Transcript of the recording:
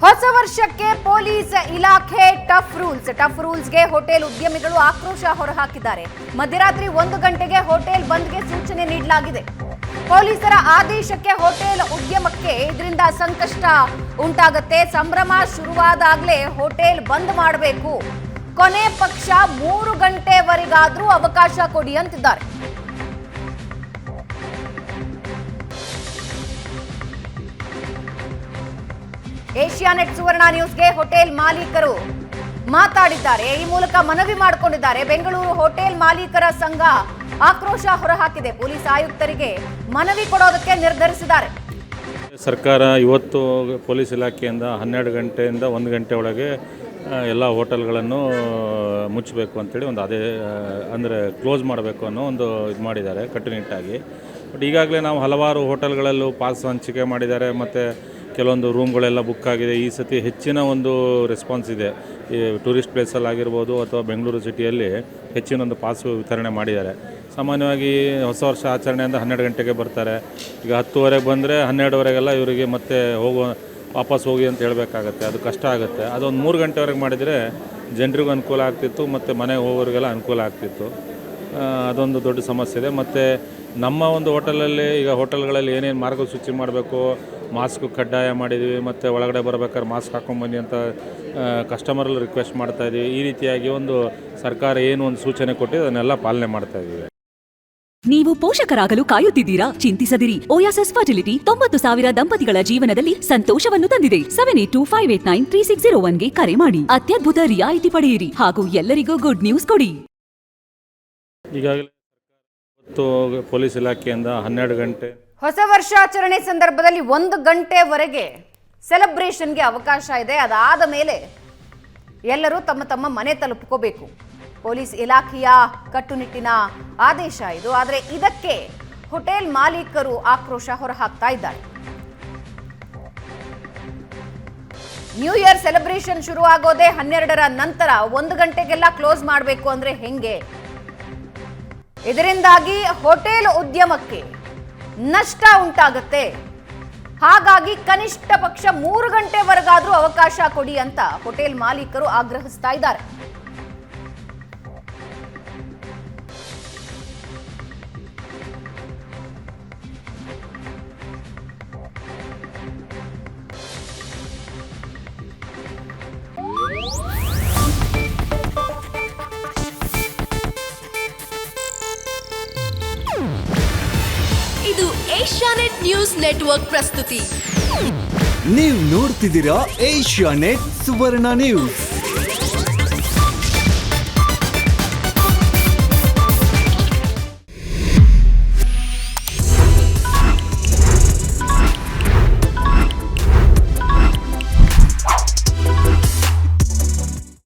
ಹೊಸ ವರ್ಷಕ್ಕೆ ಪೊಲೀಸ್ ಇಲಾಖೆ ಟಫ್ ರೂಲ್ಸ್ಗೆ ಹೋಟೆಲ್ ಉದ್ಯಮಿಗಳು ಆಕ್ರೋಶ ಹೊರಹಾಕಿದ್ದಾರೆ. ಮಧ್ಯರಾತ್ರಿ 1 ಗಂಟೆಗೆ ಹೋಟೆಲ್ ಬಂದ್ಗೆ ಸೂಚನೆ ನೀಡಲಾಗಿದೆ. ಪೊಲೀಸರ ಆದೇಶಕ್ಕೆ ಹೋಟೆಲ್ ಉದ್ಯಮಕ್ಕೆ ಇದರಿಂದ ಸಂಕಷ್ಟ ಉಂಟಾಗುತ್ತೆ. ಸಂಭ್ರಮ ಶುರುವಾದಾಗಲೇ ಹೋಟೆಲ್ ಬಂದ್ ಮಾಡಬೇಕು, ಕೊನೆ ಪಕ್ಷ 3 ಗಂಟೆವರೆಗಾದ್ರೂ ಅವಕಾಶ ಕೊಡಿ ಅಂತಿದ್ದಾರೆ. ಏಷ್ಯಾನೆಟ್ ಸುವರ್ಣ ನ್ಯೂಸ್ಗೆ ಹೋಟೆಲ್ ಮಾಲೀಕರು ಮಾತಾಡಿದ್ದಾರೆ. ಈ ಮೂಲಕ ಮನವಿ ಮಾಡಿಕೊಂಡಿದ್ದಾರೆ. ಬೆಂಗಳೂರು ಹೋಟೆಲ್ ಮಾಲೀಕರ ಸಂಘ ಆಕ್ರೋಶ ಹೊರಹಾಕಿದೆ. ಪೊಲೀಸ್ ಆಯುಕ್ತರಿಗೆ ಮನವಿ ಕೊಡೋದಕ್ಕೆ ನಿರ್ಧರಿಸಿದ್ದಾರೆ. ಸರ್ಕಾರ ಇವತ್ತು ಪೊಲೀಸ್ ಇಲಾಖೆಯಿಂದ 12 ಗಂಟೆಯಿಂದ 1 ಗಂಟೆ ಒಳಗೆ ಎಲ್ಲ ಹೋಟೆಲ್ಗಳನ್ನು ಮುಚ್ಚಬೇಕು ಅಂತೇಳಿ ಒಂದು ಅಂದರೆ ಕ್ಲೋಸ್ ಮಾಡಬೇಕು ಅನ್ನೋ ಒಂದು ಇದು ಮಾಡಿದ್ದಾರೆ ಕಟ್ಟುನಿಟ್ಟಾಗಿ. ಬಟ್ ಈಗಾಗಲೇ ನಾವು ಹಲವಾರು ಹೋಟೆಲ್ಗಳಲ್ಲೂ ಪಾಸ್ ಹಂಚಿಕೆ ಮಾಡಿದ್ದಾರೆ ಮತ್ತು ಕೆಲವೊಂದು ರೂಮ್ಗಳೆಲ್ಲ ಬುಕ್ ಆಗಿದೆ. ಈ ಸತಿ ಹೆಚ್ಚಿನ ಒಂದು ರೆಸ್ಪಾನ್ಸ್ ಇದೆ. ಈ ಟೂರಿಸ್ಟ್ ಪ್ಲೇಸಲ್ಲಿ ಆಗಿರ್ಬೋದು ಅಥವಾ ಬೆಂಗಳೂರು ಸಿಟಿಯಲ್ಲಿ ಹೆಚ್ಚಿನ ಒಂದು ಪಾಸು ವಿತರಣೆ ಮಾಡಿದ್ದಾರೆ. ಸಾಮಾನ್ಯವಾಗಿ ಹೊಸ ವರ್ಷ ಆಚರಣೆಯಿಂದ 12 ಗಂಟೆಗೆ ಬರ್ತಾರೆ. ಈಗ 10:30 ಬಂದರೆ 12:00ವರೆಗೆಲ್ಲ ಇವರಿಗೆ ಮತ್ತೆ ವಾಪಸ್ ಹೋಗಿ ಅಂತ ಹೇಳಬೇಕಾಗತ್ತೆ. ಅದು ಕಷ್ಟ ಆಗುತ್ತೆ. ಅದೊಂದು 3 ಗಂಟೆವರೆಗೆ ಮಾಡಿದರೆ ಜನರಿಗೂ ಅನುಕೂಲ ಆಗ್ತಿತ್ತು ಮತ್ತು ಮನೆಗೆ ಹೋಗೋರಿಗೆಲ್ಲ ಅನುಕೂಲ ಆಗ್ತಿತ್ತು. ಅದೊಂದು ದೊಡ್ಡ ಸಮಸ್ಯೆ ಇದೆ. ಮತ್ತು ನಮ್ಮ ಒಂದು ಹೋಟೆಲಲ್ಲಿ ಈಗ ಹೋಟೆಲ್ಗಳಲ್ಲಿ ಏನೇನು ಮಾರ್ಗಸೂಚಿ ಮಾಡಬೇಕು, ಮಾಸ್ಕ್ ಕಡ್ಡಾಯ ಮಾಡಿದ್ದೀವಿ ಮತ್ತು ಒಳಗಡೆ ಬರಬೇಕಾದ್ರೆ ಮಾಸ್ಕ್ ಹಾಕ್ಕೊಂಬನ್ನಿ ಅಂತ ಕಸ್ಟಮರಲ್ಲಿ ರಿಕ್ವೆಸ್ಟ್ ಮಾಡ್ತಾಯಿದ್ದೀವಿ. ಈ ರೀತಿಯಾಗಿ ಒಂದು ಸರ್ಕಾರ ಏನು ಒಂದು ಸೂಚನೆ ಕೊಟ್ಟಿದೆ ಅದನ್ನೆಲ್ಲ ಪಾಲನೆ ಮಾಡ್ತಾಯಿದ್ದೀವಿ. ನೀವು ಪೋಷಕರಾಗಲು ಕಾಯುತ್ತಿದ್ದೀರಾ? ಚಿಂತಿಸದಿರಿ. ಓಯಾಸಿಸ್ ಫರ್ಟಿಲಿಟಿ 90,000 ದಂಪತಿಗಳ ಜೀವನದಲ್ಲಿ ಸಂತೋಷವನ್ನು ತಂದಿದೆ. 7825893601ಗೆ ಕರೆ ಮಾಡಿ. ಅತ್ಯದ್ಭುತ ರಿಯಾಯಿತಿ ಪಡೆಯಿರಿ ಹಾಗೂ ಎಲ್ಲರಿಗೂ ಗುಡ್ ನ್ಯೂಸ್ ಕೊಡಿ. ಈಗಾಗಲೇ ಪೊಲೀಸ್ ಇಲಾಖೆಯಿಂದ 12 ಗಂಟೆ ಹೊಸ ವರ್ಷಾಚರಣೆ ಸಂದರ್ಭದಲ್ಲಿ 1 ಗಂಟೆವರೆಗೆ ಸೆಲೆಬ್ರೇಷನ್ಗೆ ಅವಕಾಶ ಇದೆ. ಅದಾದ ಮೇಲೆ ಎಲ್ಲರೂ ತಮ್ಮ ತಮ್ಮ ಮನೆ ತಲುಪ್ಕೋಬೇಕು. ಪೊಲೀಸ್ ಇಲಾಖೆಯ ಕಟ್ಟುನಿಟ್ಟಿನ ಆದೇಶ ಇದು. ಆದರೆ ಇದಕ್ಕೆ ಹೋಟೆಲ್ ಮಾಲೀಕರು ಆಕ್ರೋಶ ಹೊರಹಾಕ್ತಾ ಇದ್ದಾರೆ. ನ್ಯೂ ಇಯರ್ ಸೆಲೆಬ್ರೇಷನ್ ಶುರು ಆಗೋದೇ 12ರ ನಂತರ. 1 ಗಂಟೆಗೆಲ್ಲ ಕ್ಲೋಸ್ ಮಾಡಬೇಕು ಅಂದ್ರೆ ಹೆಂಗೆ? ಇದರಿಂದಾಗಿ ಹೋಟೆಲ್ ಉದ್ಯಮಕ್ಕೆ ನಷ್ಟ ಉಂಟಾಗುತ್ತೆ. ಹಾಗಾಗಿ ಕನಿಷ್ಠ ಪಕ್ಷ 3 ಗಂಟೆವರೆಗಾದ್ರೂ ಅವಕಾಶ ಕೊಡಿ ಅಂತ ಹೋಟೆಲ್ ಮಾಲೀಕರು ಆಗ್ರಹಿಸ್ತಾ ಇದ್ದಾರೆ. ಇದು ಏಷ್ಯಾನೆಟ್ ನ್ಯೂಸ್ ನೆಟ್ವರ್ಕ್ ಪ್ರಸ್ತುತಿ. ನೀವು ನೋಡ್ತಿದ್ದೀರಾ ಏಷ್ಯಾನೆಟ್ ಸುವರ್ಣ ನ್ಯೂಸ್.